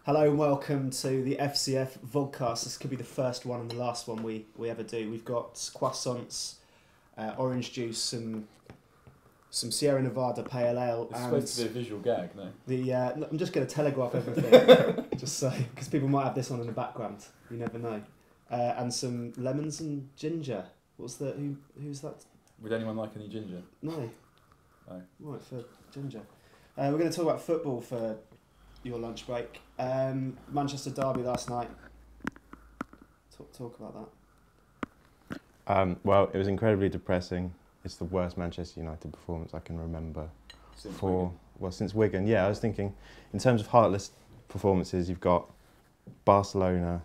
Hello and welcome to the FCF Vodcast. This could be the first one and the last one we ever do. We've got croissants, orange juice, some Sierra Nevada Pale Ale. It's supposed to be a visual gag, no? I'm just going to telegraph everything, just so, because people might have this on in the background. You never know. And some lemons and ginger. Who's that? Would anyone like any ginger? No. No. Right, for ginger. We're going to talk about football for your lunch break. Manchester derby last night. Talk about that. Well, it was incredibly depressing. It's the worst Manchester United performance I can remember since Wigan. Yeah, I was thinking, in terms of heartless performances, you've got Barcelona,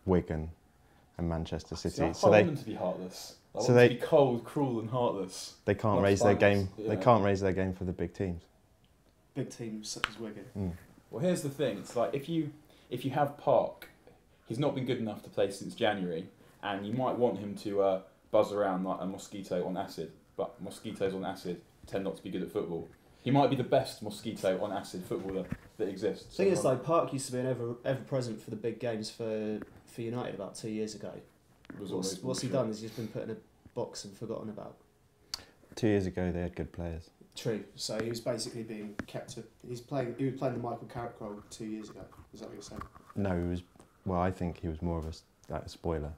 Wigan, and Manchester City. See, I want them to be heartless. I want them to be cold, cruel, and heartless. They can't raise their game. Yeah. They can't raise their game for the big teams. Big teams such as Wigan. Mm. Well, here's the thing. It's like if you have Park, he's not been good enough to play since January, and you might want him to buzz around like a mosquito on acid. But mosquitoes on acid tend not to be good at football. He might be the best mosquito on acid footballer that exists. The thing is, like, Park used to be an ever present for the big games for United about 2 years ago. What's he done? He's just been put in a box and forgotten about. 2 years ago, they had good players. True. So he was basically being kept. He was playing the Michael Carrick role 2 years ago. Is that what you're saying? No, he was. Well, I think he was more of a spoiler,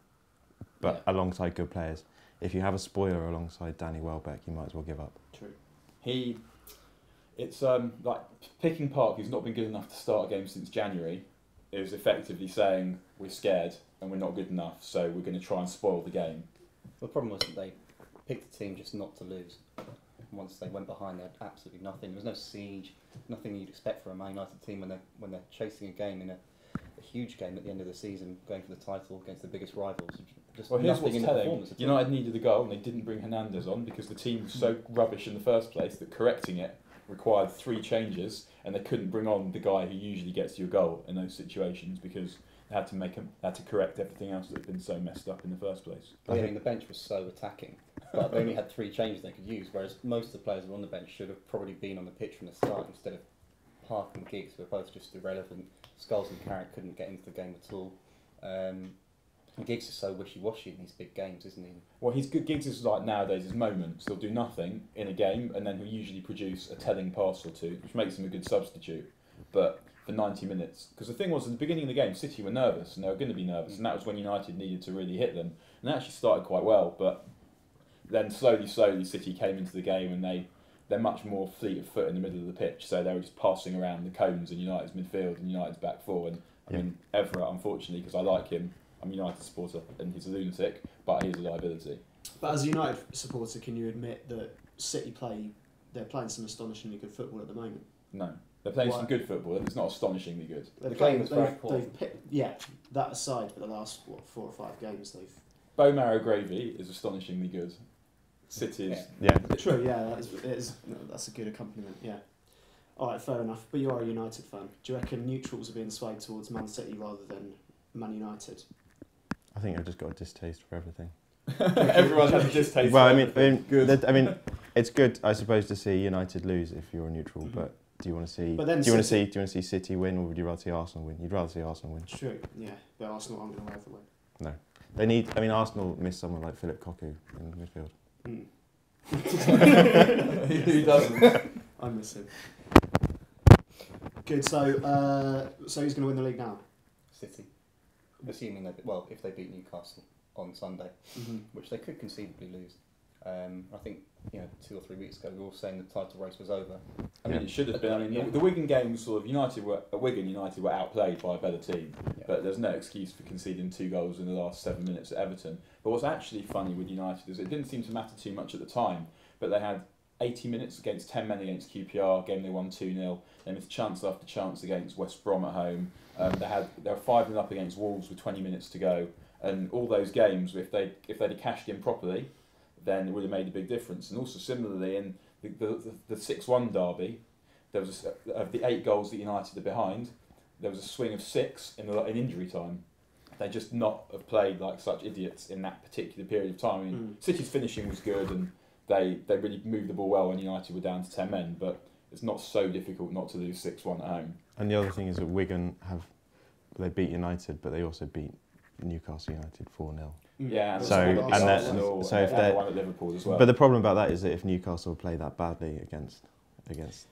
but alongside good players. If you have a spoiler alongside Danny Welbeck, you might as well give up. True. It's like picking Park, who's not been good enough to start a game since January, is effectively saying we're scared and we're not good enough, so we're going to try and spoil the game. Well, the problem was that they picked the team just not to lose. Once they went behind, they had absolutely nothing. There was no siege, nothing you'd expect from a Man United team when they're chasing a game in a huge game at the end of the season, going for the title against the biggest rivals. Just here's what's telling. United needed a goal and they didn't bring Hernandez on because the team was so rubbish in the first place that correcting it required 3 changes, and they couldn't bring on the guy who usually gets you a goal in those situations because they had to correct everything else that had been so messed up in the first place. I mean, the bench was so attacking, but they only had 3 changes they could use, whereas most of the players who were on the bench should have probably been on the pitch from the start instead of Park and Giggs, who were both just irrelevant. Scholes and Carrick couldn't get into the game at all. And Giggs is so wishy-washy in these big games, isn't he? Well, Giggs is like nowadays his moments. He'll do nothing in a game, and then he'll usually produce a telling pass or two, which makes him a good substitute. But for 90 minutes, because the thing was, at the beginning of the game, City were nervous, and they were going to be nervous, and that was when United needed to really hit them. And they actually started quite well, but then slowly, City came into the game, and they're much more fleet of foot in the middle of the pitch, so they were just passing around the cones in United's midfield and United's back four. And I mean, Evra, unfortunately, because I like him, I'm a United supporter and he's a lunatic, but he's a liability. But as a United supporter, can you admit that City they're playing some astonishingly good football at the moment? No. They're playing some good football, and it's not astonishingly good. The game was very poor. That aside, for the last 4 or 5 games, they've... Bow Marrow Gravy is astonishingly good. City's... Yeah. True, yeah, that's a good accompaniment, yeah. Alright, fair enough. But you are a United fan. Do you reckon neutrals are being swayed towards Man City rather than Man United? I think I've just got a distaste for everything. Everyone has a distaste for everything. I mean, it's good, I suppose, to see United lose if you're a neutral, but do you want to see City win, or would you rather see Arsenal win? You'd rather see Arsenal win. True, yeah, but Arsenal aren't going to ever win. No, they need. I mean, Arsenal miss someone like Philip Cocu in midfield. Who doesn't? I miss him. Good. So who's going to win the league now? City. Assuming if they beat Newcastle on Sunday, which they could conceivably lose. I think 2 or 3 weeks ago we were all saying the title race was over. I mean, it should have been. I mean, the Wigan game was sort of United were outplayed by a better team, but there's no excuse for conceding 2 goals in the last 7 minutes at Everton. But what's actually funny with United is it didn't seem to matter too much at the time, but they had 80 minutes against 10 men against QPR, game they won 2-0. They missed chance after chance against West Brom at home. They were 5-0 up against Wolves with 20 minutes to go, and all those games, if they'd have cashed in properly, then it would have made a big difference. And also similarly in the 6-1 derby, there was of the 8 goals that United are behind, there was a swing of 6 in injury time. They just not have played like such idiots in that particular period of time. I mean, City's finishing was good, and they really moved the ball well when United were down to 10 men, but it's not so difficult not to lose 6-1 at home. And the other thing is that Wigan they beat United, but they also beat Newcastle United 4-0. Yeah, and So if they won at Liverpool as well. But the problem about that is that if Newcastle play that badly against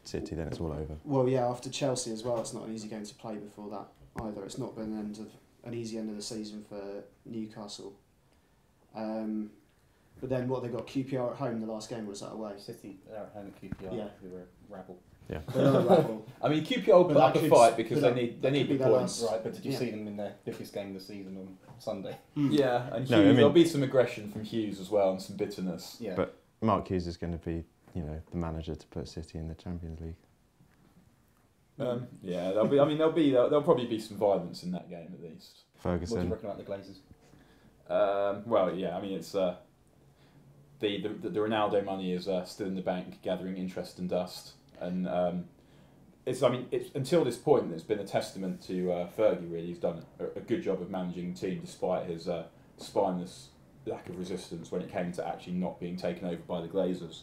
City, then it's all over. Well, yeah, after Chelsea as well, it's not an easy game to play before that either. It's not been an easy end of the season for Newcastle. But then what, they got QPR at home the last game, or was that away? City at home at QPR, Yeah. who were a rabble. Yeah. I mean, QPR will put up a fight because they need the points. Right, but did you see them in their biggest game of the season on Sunday? Yeah, and Hughes, there'll be some aggression from Hughes as well and some bitterness. Yeah. But Mark Hughes is going to be, the manager to put City in the Champions League. Yeah, there'll probably be some violence in that game at least. Ferguson. What do you reckon about the Glazers? Well, yeah, I mean it's the Ronaldo money is still in the bank, gathering interest and dust, and it's until this point it's been a testament to Fergie. Really, he's done a good job of managing the team despite his spineless lack of resistance when it came to actually not being taken over by the Glazers.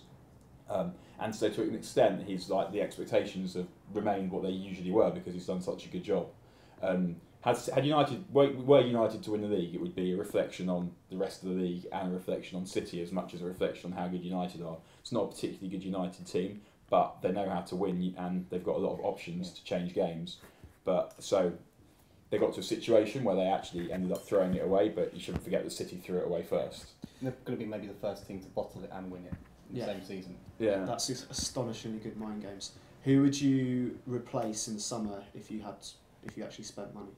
And so to an extent, the expectations have remained what they usually were because he's done such a good job. Were United to win the league, it would be a reflection on the rest of the league and a reflection on City as much as a reflection on how good United are. It's not a particularly good United team, but they know how to win and they've got a lot of options to change games. So they got to a situation where they actually ended up throwing it away, but you shouldn't forget that City threw it away first. They're going to be maybe the first team to bottle it and win it in the same season. Yeah, that's astonishingly good mind games. Who would you replace in the summer if you actually spent money?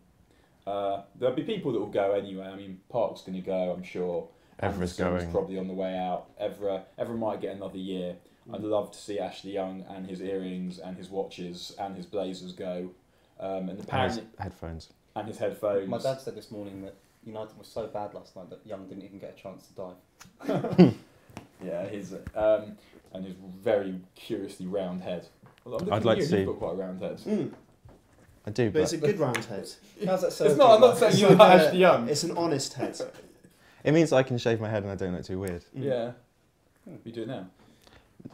There'll be people that will go anyway. I mean, Park's going to go, I'm sure. Evra's going. Probably on the way out. Evra might get another year. I'd love to see Ashley Young and his earrings and his watches and his blazers go. And his headphones. And his headphones. My dad said this morning that United was so bad last night that Young didn't even get a chance to dive. Yeah, his very curiously round head. I'd like to see. You've got quite a round head. I do, but it's a good round head. How's that so? It's not. I'm not saying you're not Ashley Young. It's an honest head. It means I can shave my head and I don't look too weird. Yeah. You do it now.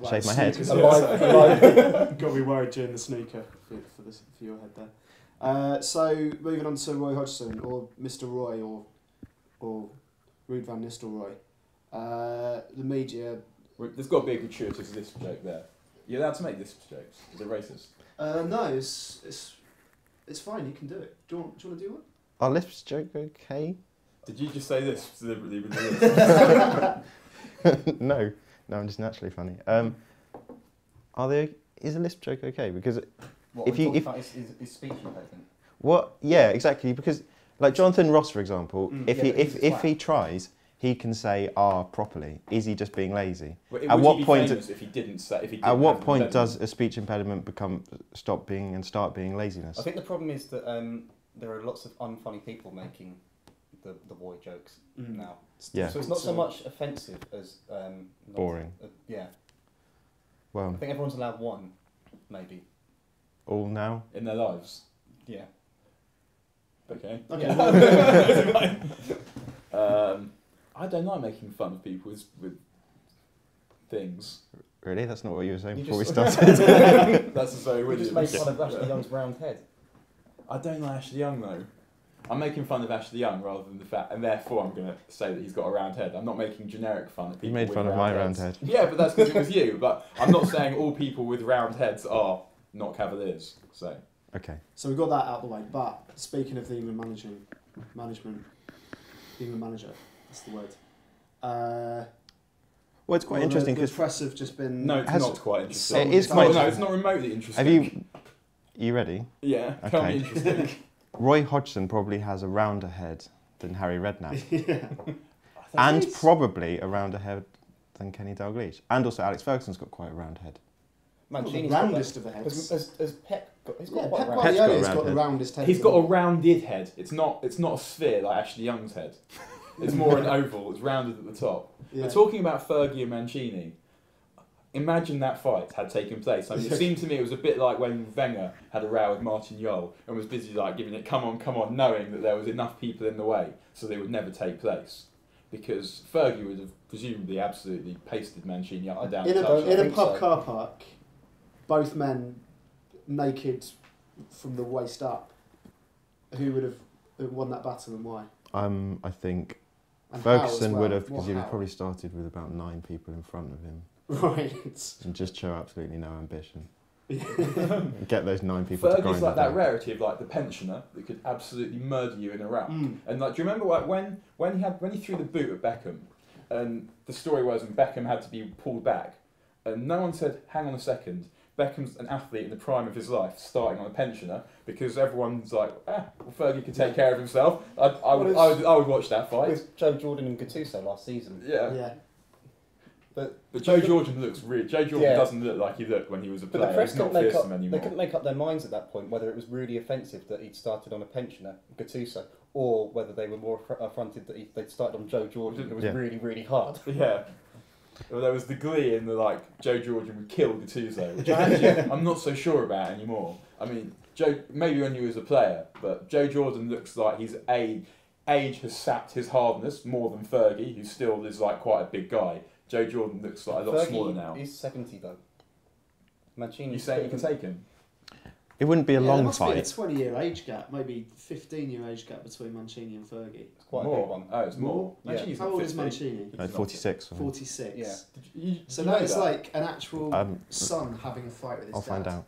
Shave my head. Got to be worried during the snooker for your head there. So moving on to Roy Hodgson or Mr. Roy or Ruud van Nistelrooy. The media. There's got to be a gratuitous lisp joke there. You're allowed to make lisp jokes. Is it racist? No, it's fine. You can do it. Do you want to do one? Are lisps joke okay? Did you just say this deliberately with the lisp? No, I'm just naturally funny. Is a lisp joke okay? Because is speech impediment? What? Yeah, exactly. Because like Jonathan Ross, for example, if he tries, he can say "R" properly. Is he just being lazy? At what point? If he didn't at what point does a speech impediment start being laziness? I think the problem is that there are lots of unfunny people making the Roy jokes now. Yeah. So it's not so much offensive as boring. Yeah. Well, I think everyone's allowed one, maybe. All now in their lives. Yeah. Okay. I don't like making fun of people with things. Really? That's not what you were saying before we started? That's a very weird. You just made fun of Ashley Young's round head. I don't like Ashley Young though. I'm making fun of Ashley Young rather than the fact, and therefore I'm going to say that he's got a round head. I'm not making generic fun of people. You made fun of my round head. Yeah, but that's because it was you. But I'm not saying all people with round heads are not Cavaliers. So. Okay. So we've got that out of the way. But speaking of the England management, England manager, that's the word. Well, it's quite interesting because the press have just been. No, it's not quite interesting. It is quite. No, it's not remotely interesting. Are you ready? Yeah. Okay. Can't be interesting. Roy Hodgson probably has a rounder head than Harry Redknapp. Yeah. And probably a rounder head than Kenny Dalglish. And also Alex Ferguson's got quite a round head. Mancini's the roundest of the heads. Has Pep got? He's got Pep quite a round Guardiola's got the roundest head. He's got a rounded head. It's not a sphere like Ashley Young's head. It's more an oval. It's rounded at the top. Yeah. We're talking about Fergie and Mancini. Imagine that fight had taken place. I mean, it seemed to me it was a bit like when Wenger had a row with Martin Jol and was busy like giving it come on, knowing that there was enough people in the way so they would never take place. Because Fergie would have presumably absolutely pasted Mancini up and down. In a pub car park, both men naked from the waist up, who would have won that battle and why? I think And Ferguson how as would well? have, because What, he would how? have probably started with about 9 people in front of him Right. and just show absolutely no ambition. Yeah. Get those 9 people to grind Fergie's like it that down. rarity of like the pensioner that could absolutely murder you in a round. Mm. And like, do you remember like when he threw the boot at Beckham, and the story was when Beckham had to be pulled back, and no one said, "Hang on a second, Beckham's an athlete in the prime of his life, starting on a pensioner," because everyone's like, well, Fergie could take care of himself. I would watch that fight. With Joe Jordan and Gattuso last season. Yeah. Yeah. But Joe Jordan looks real. Joe Jordan Yeah. doesn't look like he looked when he was a But player. the press He's not couldn't make fearsome up. They anymore. couldn't make up their minds at that point whether it was really offensive that he'd started on a pensioner, Gattuso, or whether they were more affronted that they'd started on Joe Jordan. It was Yeah. really, really hard. Yeah. Well, there was the glee in the like Joe Jordan would kill Gattuso, which actually I'm not so sure about anymore. I mean, Joe maybe when he was a player, but Joe Jordan looks like his age has sapped his hardness more than Fergie, who still is like quite a big guy. Joe Jordan looks like a lot Fergie smaller now. He's 70 though. Mancini. You saying you can take him? It wouldn't be a There long must be a fight. 20-year age gap, maybe 15-year age gap between Mancini and Fergie. It's quite a More. big one. Oh, it's more. Yeah. Mancini's How not old is 50. Mancini? He's not 46. I think. 46. Yeah. So you know that is that? like an actual Um, son having a fight with his I'll dad. find out.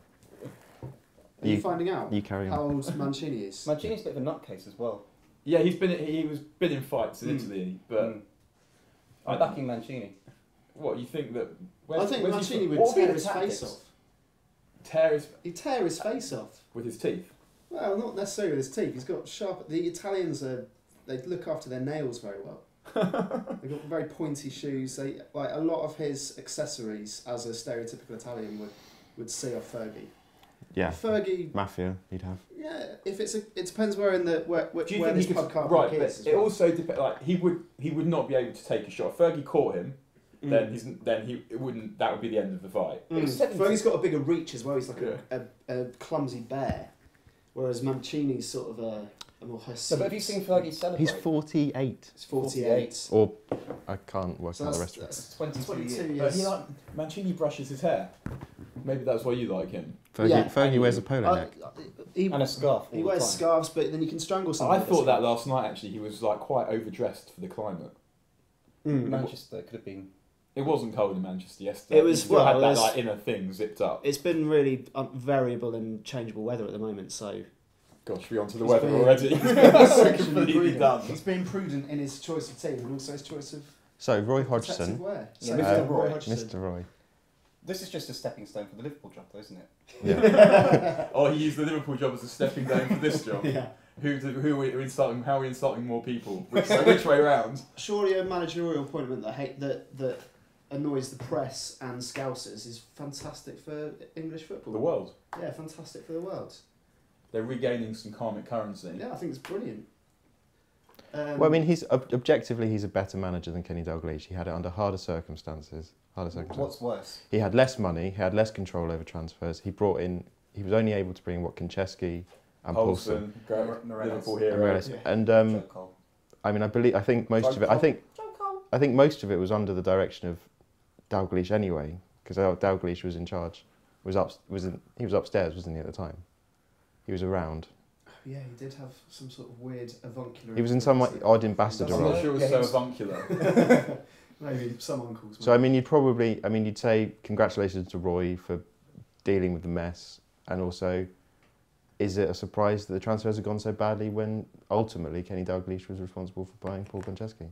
Are you finding out You carry how on. old Mancini is? Mancini's a bit of a nutcase as well. Yeah, he was been in fights in Mm. Italy, but Mm. I'm backing Mancini. what you think that? I think where's he Mancini from? would What would be tear the his tactics? face off. tear his He'd tear his face off. with his teeth. Well, not necessarily with his teeth. He's got sharp. The Italians they look after their nails very well. They've got very pointy shoes. They like a lot of his accessories as a stereotypical Italian would see off Fergie. Yeah. Fergie, Mafia, he'd have. yeah. If it depends where in the where Do you where think this he pub car could? Right, park but is. as it well. also depends. Like he would not be able to take a shot. If Fergie caught him, then it wouldn't. That would be the end of the fight. Mm. was 70. Fergie's got a bigger reach as well. He's like Yeah. a clumsy bear, whereas Mancini's sort of a more No, hirsute. but have you seen Fergie celebrate? He's 48. He's 48. Or, I can't work So out the that's, rest of it. that's 22 22 years. years. But he Mancini brushes his hair. Maybe that's why you like him. Fergie wears a polo neck. He, And a scarf. he all the wears time. scarves, but then you can strangle someone. I with a thought that scarf. last night actually. He was like quite overdressed for the climate. Manchester could have been. It wasn't cold in Manchester yesterday. It was- You still well, had it that was- like inner thing zipped up. It's been really variable and changeable weather at the moment, so Gosh, we're onto the He's weather been- already. Sexually Completely prudent. done. He's been prudent in his choice of team and also his choice of So, Roy protective Hodgson, wear. Yeah, So, Mr. Roy. Hodgson. Mr. Roy. This is just a stepping stone for the Liverpool job, though, isn't it? Yeah. Oh, he used the Liverpool job as a stepping down for this job. Yeah. Who are we insulting? How are we insulting more people? Which way round? Surely a managerial appointment that annoys the press and Scousers is fantastic for English football. The world. Yeah, fantastic for the world. They're regaining some karmic currency. Yeah, I think it's brilliant. Well, I mean, he's objectively he's a better manager than Kenny Dalglish. He had it under harder circumstances. What's worse? He had less money. He had less control over transfers. He brought in. He was only able to bring Kincheski and Paulson. Hodgson, Morelos. Liverpool And hero. Morelos. Yeah. And Joe Cole. I mean, I think most of it. I think most of it was under the direction of Dalglish anyway, because Dalglish was in charge. He was upstairs, wasn't he, at the time? He was around. Yeah, he did have some sort of weird avuncular. He was in some influence. odd ambassador I'm role. not sure it was Yeah, so he was- avuncular. Maybe some uncles. So I mean, you'd say congratulations to Roy for dealing with the mess, and also, is it a surprise that the transfers have gone so badly when ultimately Kenny Dalglish was responsible for buying Paul Konchesky?